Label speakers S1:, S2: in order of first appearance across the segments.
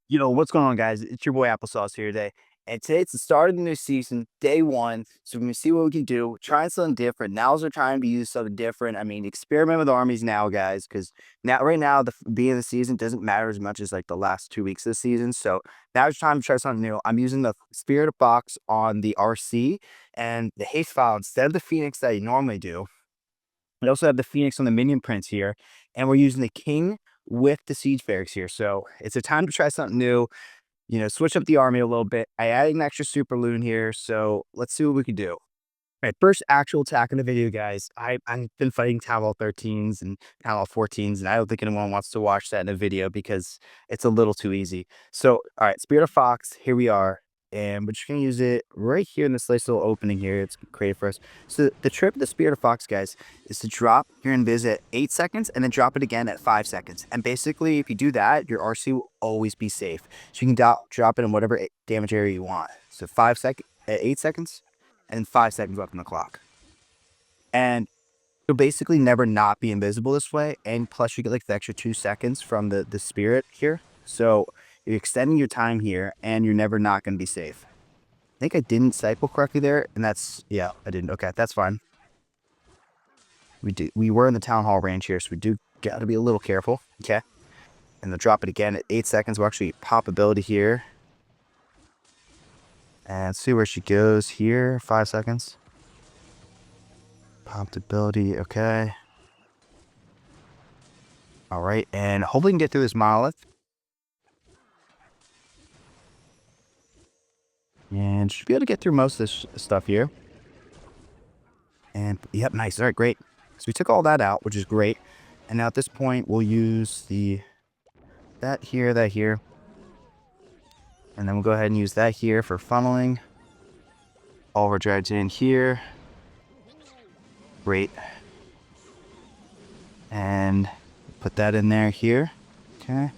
S1: What's going on, guys? It's your boy Applesauce here today. And today it's the start of the new season, day one. So we're gonna see what we can do. Trying something different. Now's the time to use something different. I mean, experiment with armies now, guys, because right now, the beginning of the season doesn't matter as much as like the last 2 weeks of the season. So now it's time to try something new. I'm using the Spirit of Fox on the RC and the Haste file instead of the Phoenix that you normally do. We also have the Phoenix on the minion prints here, and we're using the King with the Siege Barracks here. So it's a time to try something new, switch up the army a little bit. I added an extra super loon here, so let's see what we can do. All right, first actual attack in the video, guys. I've been fighting Town Hall 13s and Town Hall 14s, and I don't think anyone wants to watch that in a video because it's a little too easy. So, all right, Spirit of Fox, here we are. And we're just going to use it right here in this nice little opening here. It's created for us. So the trick with the Spirit of Fox, guys, is to drop your invis at 8 seconds and then drop it again at 5 seconds. And basically, if you do that, your RC will always be safe. So you can drop it in whatever damage area you want. So 8 seconds and 5 seconds left on the clock. And you'll basically never not be invisible this way. And plus, you get like the extra 2 seconds from the Spirit here. So you're extending your time here, and you're never not going to be safe. I think I didn't cycle correctly there, and yeah, I didn't. Okay, that's fine. We were in the Town Hall range here, so we do got to be a little careful. Okay, and then drop it again at 8 seconds. We'll actually pop ability here, and see where she goes here. 5 seconds. Popped ability. Okay. All right, and hopefully we can get through this monolith. And should be able to get through most of this stuff here. And yep, nice. All right, great. So we took all that out, which is great. And now at this point, we'll use that here. And then we'll go ahead and use that here for funneling. All of our dreads in here. Great. And put that in there here. Okay.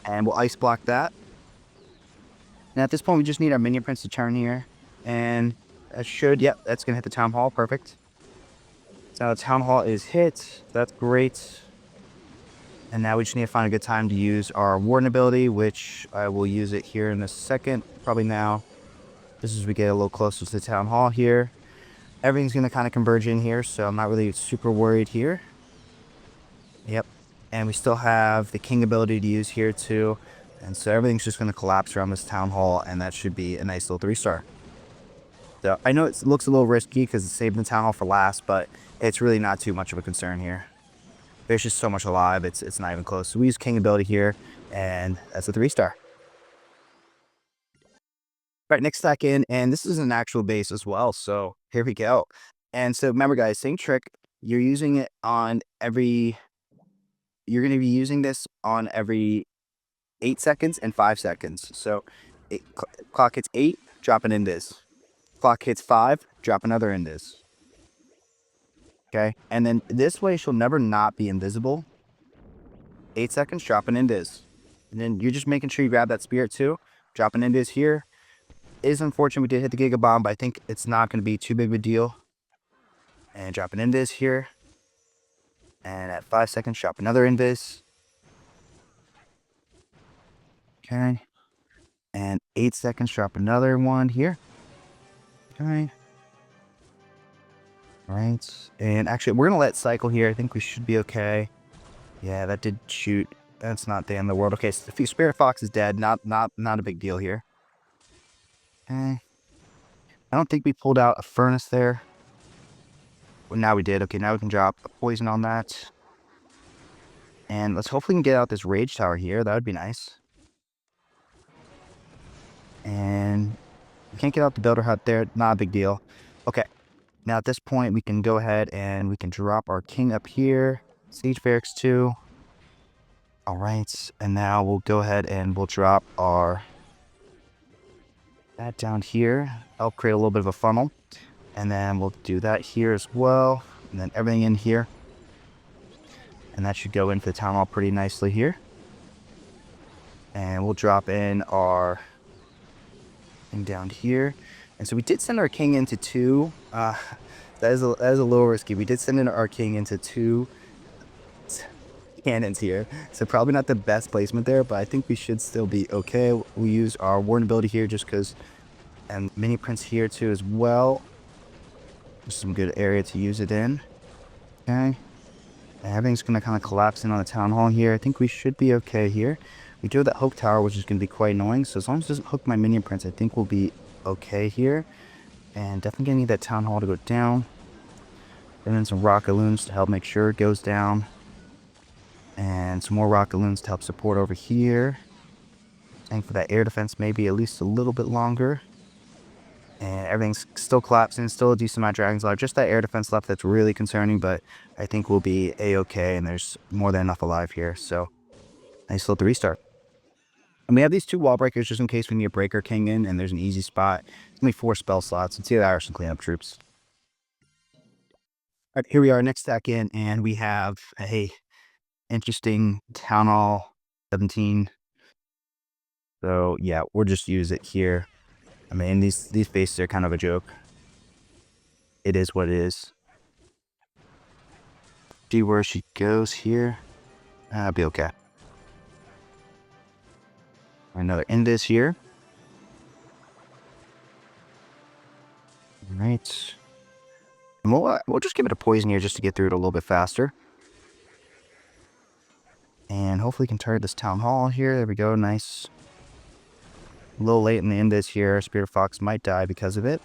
S1: And we'll ice block that. And at this point, we just need our minion prints to turn here. And that should, yep, that's going to hit the Town Hall. Perfect. So now the Town Hall is hit. That's great. And now we just need to find a good time to use our Warden ability, which I will use it here in a second, probably now. This is as we get a little closer to the Town Hall here. Everything's going to kind of converge in here, so I'm not really super worried here. Yep. And we still have the King ability to use here too. And so everything's just going to collapse around this Town Hall, and that should be a nice little 3-star. So I know it looks a little risky because it's saving the Town Hall for last, but it's really not too much of a concern here. There's just so much alive, it's not even close. So we use King ability here, and that's a 3-star. All right, next stack in, and this is an actual base as well, so here we go. And so remember, guys, same trick. You're using it on every... You're going to be using this on every 8 seconds and 5 seconds. So clock hits 8, drop an invis. Clock hits 5, drop another invis. Okay, and then this way she'll never not be invisible. 8 seconds, drop an invis. And then you're just making sure you grab that spirit too. Drop an invis here. It is unfortunate we did hit the Giga Bomb, but I think it's not going to be too big of a deal. And drop an invis here. And at 5 seconds, drop another invis. Okay. And 8 seconds, drop another one here. Okay. All right. And actually, we're going to let cycle here. I think we should be okay. Yeah, that did shoot. That's not the end of the world. Okay, so the Spirit Fox is dead. Not a big deal here. Okay. I don't think we pulled out a furnace there. Well, now we did. Okay, now we can drop a poison on that. And let's hopefully can get out this Rage Tower here. That would be nice. And we can't get out the Builder Hut there. Not a big deal. Okay. Now at this point, we can go ahead and we can drop our King up here. Siege Barracks too. All right. And now we'll go ahead and we'll drop that down here. Help create a little bit of a funnel. And then we'll do that here as well. And then everything in here. And that should go into the Town Hall pretty nicely here. And we'll drop in our thing down here. And so we did send our King into 2. That is a little risky. We did send in our King into 2 cannons here. So probably not the best placement there, but I think we should still be okay. We use our warden ability here just because, and mini prince here too as well. Just some good area to use it in. Okay. And everything's going to kind of collapse in on the town hall here. I think we should be okay here. We do have that hook tower, which is going to be quite annoying. So as long as it doesn't hook my minion prince, I think we'll be okay here. And definitely going to need that town hall to go down. And then some rocket loons to help make sure it goes down. And some more rocket loons to help support over here. And for that air defense, maybe at least a little bit longer. And everything's still collapsing, still a decent amount of dragons alive. Just that air defense left that's really concerning, but I think we'll be a-okay, and there's more than enough alive here. So nice little 3-star. And we have these 2 wall breakers just in case we need a breaker king in, and there's an easy spot. It's only 4 spell slots. Let's see the Irish and cleanup troops. All right, here we are, next stack in, and we have a interesting Town Hall 17. So yeah, we'll just use it here. I mean, these faces are kind of a joke. It is what it is. See where she goes here. I'll be okay. Another Indus here. All right. And we'll just give it a poison here just to get through it a little bit faster. And hopefully we can target this town hall here. There we go. Nice. A little late in the Indus here. Spirit Fox might die because of it.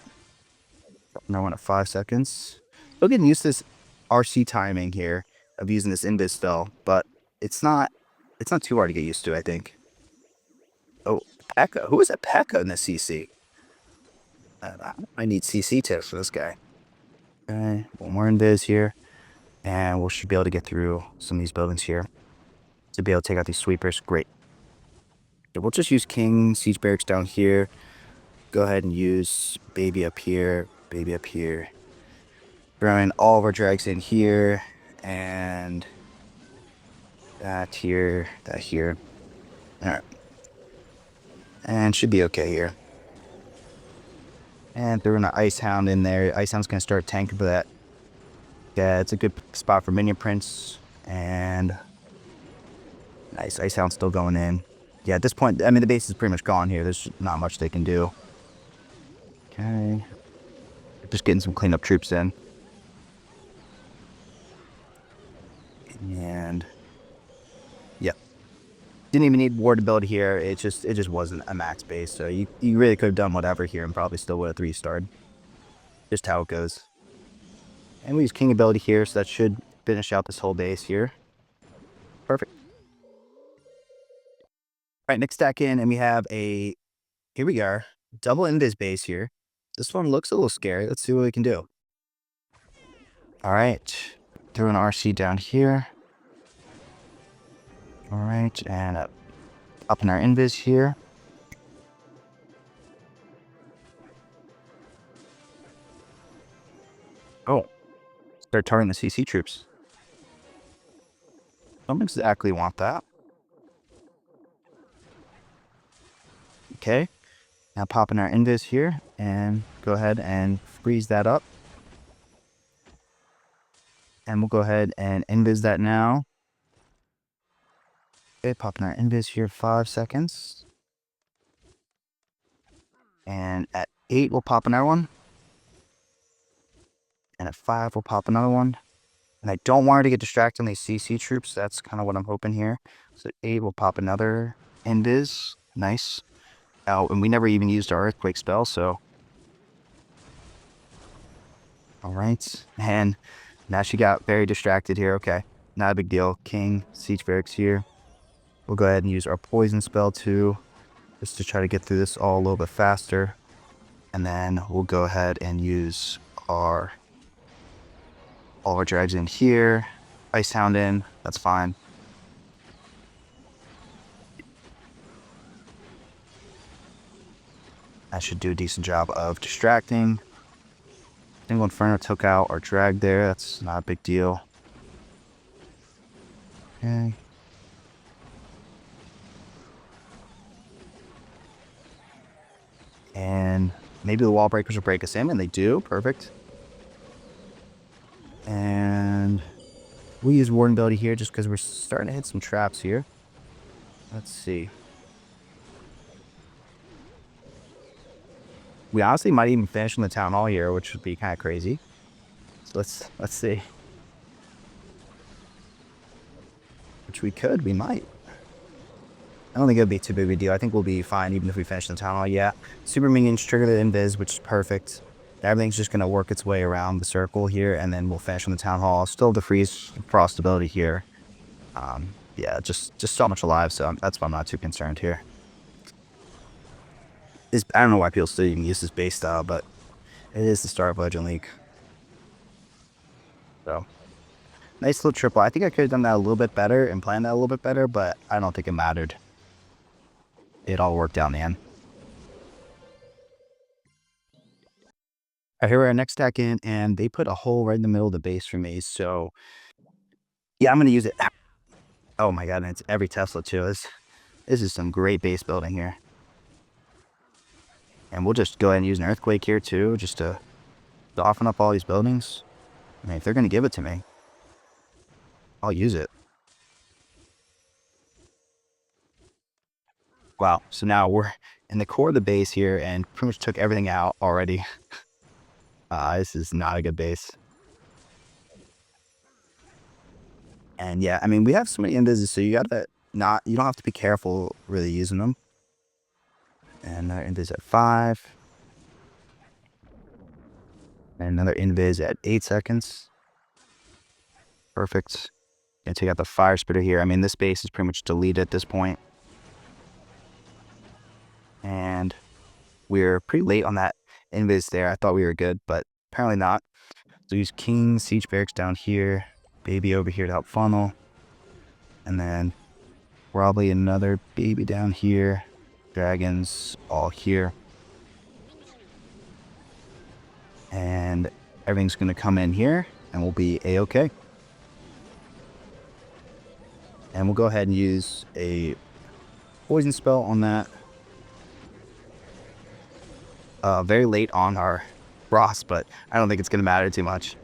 S1: Another one at 5 seconds. Still getting used to this RC timing here of using this Indus spell, but it's not too hard to get used to, I think. Oh, P.E.K.K.A. Who is a P.E.K.K.A. in the CC? I need CC tips for this guy. Okay, one more Indus here. And we should be able to get through some of these buildings here to be able to take out these sweepers. Great. So we'll just use King Siege Barracks down here. Go ahead and use Baby up here, Baby up here. Throwing all of our drags in here, and that here, that here. Alright. And should be okay here. And throwing an Ice Hound in there. Ice Hound's going to start tanking for that. Yeah, it's a good spot for Minion Prince. And nice, Ice Hound still going in. Yeah, at this point, I mean, the base is pretty much gone here. There's not much they can do. Okay. Just getting some cleanup troops in. And yep. Didn't even need ward ability here. It just wasn't a max base. So you really could have done whatever here and probably still would have 3-starred. Just how it goes. And we use king ability here, so that should finish out this whole base here. Perfect. All right, next stack in, and we have a, here we are, double in this base here. This one looks a little scary. Let's see what we can do. All right, throw an RC down here. All right, and up in our invis here. Oh, start targeting the CC troops. Don't exactly want that. Okay, now pop in our invis here and go ahead and freeze that up. And we'll go ahead and invis that now. Okay, pop in our invis here, 5 seconds. And at 8, we'll pop another one. And at 5, we'll pop another one. And I don't want her to get distracted on these CC troops. That's kind of what I'm hoping here. So at 8, we'll pop another invis. Nice. Oh, and we never even used our earthquake spell, so. All right. And now she got very distracted here. Okay. Not a big deal. King, Siege Barracks here. We'll go ahead and use our poison spell too, just to try to get through this all a little bit faster. And then we'll go ahead and use all our drags in here. Ice Hound in. That's fine. That should do a decent job of distracting. Single Inferno took out our drag there. That's not a big deal. Okay. And maybe the wall breakers will break us in, and they do. Perfect. And we'll use Warden ability here just because we're starting to hit some traps here. Let's see. We honestly might even finish in the town hall here, which would be kind of crazy. So let's see. Which we could, we might. I don't think it'll be too big of a deal. I think we'll be fine even if we finish in the town hall. Yeah, super minions trigger the invis, which is perfect. Everything's just gonna work its way around the circle here, and then we'll finish in the town hall. Still the freeze frost ability here. Yeah, just so much alive, so that's why I'm not too concerned here. I don't know why people still even use this base style, but it is the start of Legend League. So, nice little triple. I think I could have done that a little bit better and planned that a little bit better, but I don't think it mattered. It all worked out in the end. Here we're our next stack in, and they put a hole right in the middle of the base for me, so yeah, I'm going to use it. Oh my god, and it's every Tesla too. This is some great base building here. And we'll just go ahead and use an earthquake here too, just to soften up all these buildings. I mean, if they're going to give it to me, I'll use it. Wow, so now we're in the core of the base here and pretty much took everything out already. This is not a good base. And yeah, I mean, we have so many invises, so you don't have to be careful really using them. And another invis at 5. And another invis at 8 seconds. Perfect. Gonna take out the fire spitter here. I mean, this base is pretty much deleted at this point. And we're pretty late on that invis there. I thought we were good, but apparently not. So use King Siege Barracks down here. Baby over here to help funnel. And then probably another baby down here. Dragons all here. And everything's going to come in here and we'll be a-okay. And we'll go ahead and use a poison spell on that. Very late on our frost, but I don't think it's going to matter too much.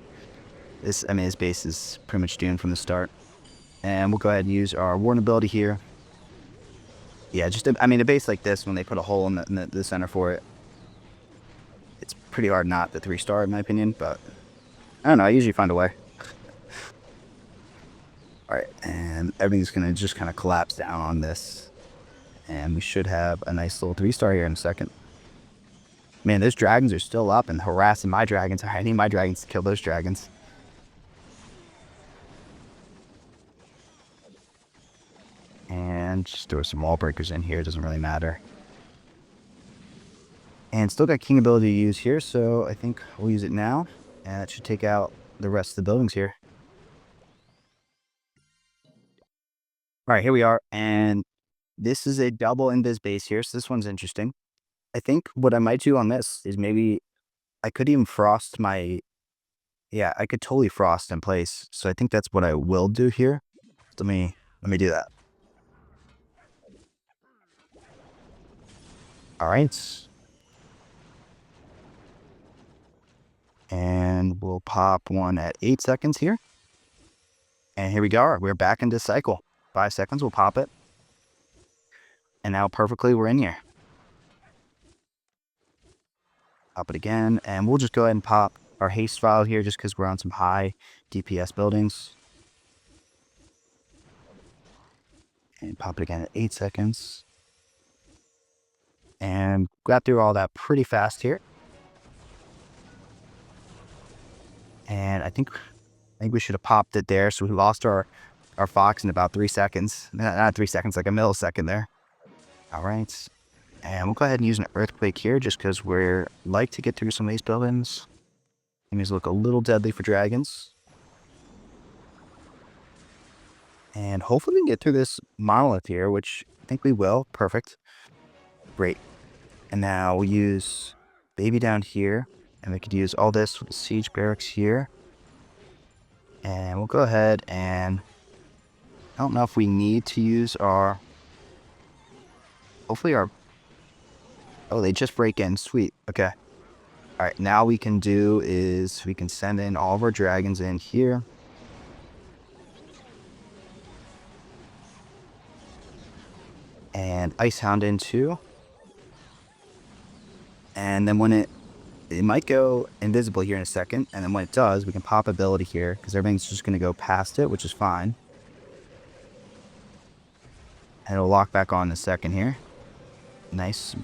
S1: This base is pretty much doomed from the start. And we'll go ahead and use our Warden ability here. Yeah, a base like this, when they put a hole in the center for it, it's pretty hard not to 3-star in my opinion, but I don't know, I usually find a way. Alright, and everything's going to just kind of collapse down on this. And we should have a nice little 3-star here in a second. Man, those dragons are still up and harassing my dragons. I need my dragons to kill those dragons. And just throw some wall breakers in here. It doesn't really matter. And still got King ability to use here, so I think we'll use it now. And that should take out the rest of the buildings here. Alright, here we are. And this is a double invis base here, so this one's interesting. I think what I might do on this is maybe I could even frost my... Yeah, I could totally frost in place. So I think that's what I will do here. Let me do that. All right. And we'll pop one at 8 seconds here. And here we go. We're back into cycle. 5 seconds, we'll pop it. And now perfectly, we're in here. Pop it again, and we'll just go ahead and pop our haste file here just because we're on some high DPS buildings. And pop it again at 8 seconds. And got through all that pretty fast here. And I think we should have popped it there. So we lost our fox in about 3 seconds. Not 3 seconds, like a millisecond there. All right. And we'll go ahead and use an earthquake here just because we're like to get through some of these buildings. These look a little deadly for dragons. And hopefully we can get through this monolith here, which I think we will. Perfect. Great. And now we'll use baby down here. And we could use all this with the siege barracks here. And we'll go ahead and... I don't know if we need to use our... Hopefully our... Oh, they just break in. Sweet. Okay. All right. Now we can do is we can send in all of our dragons in here. and Ice Hound in too. And then when it might go invisible here in a second, and then when it does, we can pop ability here because everything's just going to go past it, which is fine. And it'll lock back on in a second here. Nice,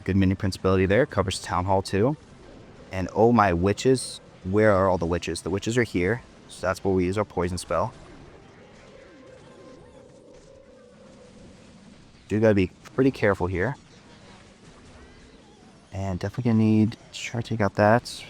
S1: good mini prince ability there. Covers Town Hall too. And oh my witches, where are all the witches? The witches are here, so that's where we use our poison spell. Do gotta be pretty careful here. And definitely gonna need to try to take out that.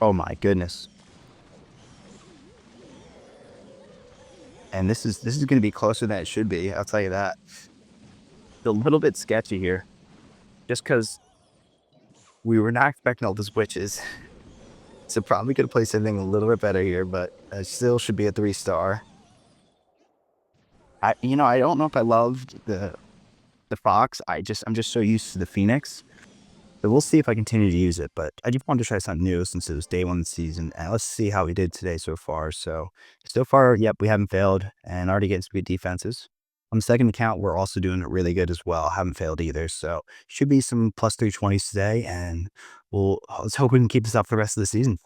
S1: Oh my goodness. And this is gonna be closer than it should be, I'll tell you that. It's a little bit sketchy here. Just because we were not expecting all those witches. So probably could have played something a little bit better here, but still should be a 3-star. I don't know if I loved the fox. I'm just so used to the phoenix. So we'll see if I continue to use it. But I just wanted to try something new since it was day 1 of the season. And let's see how we did today so far. So far, yep, we haven't failed and already getting some good defenses. On the second account, we're also doing it really good as well. Haven't failed either. So should be some plus 320s today. And let's hope we can keep this up for the rest of the season.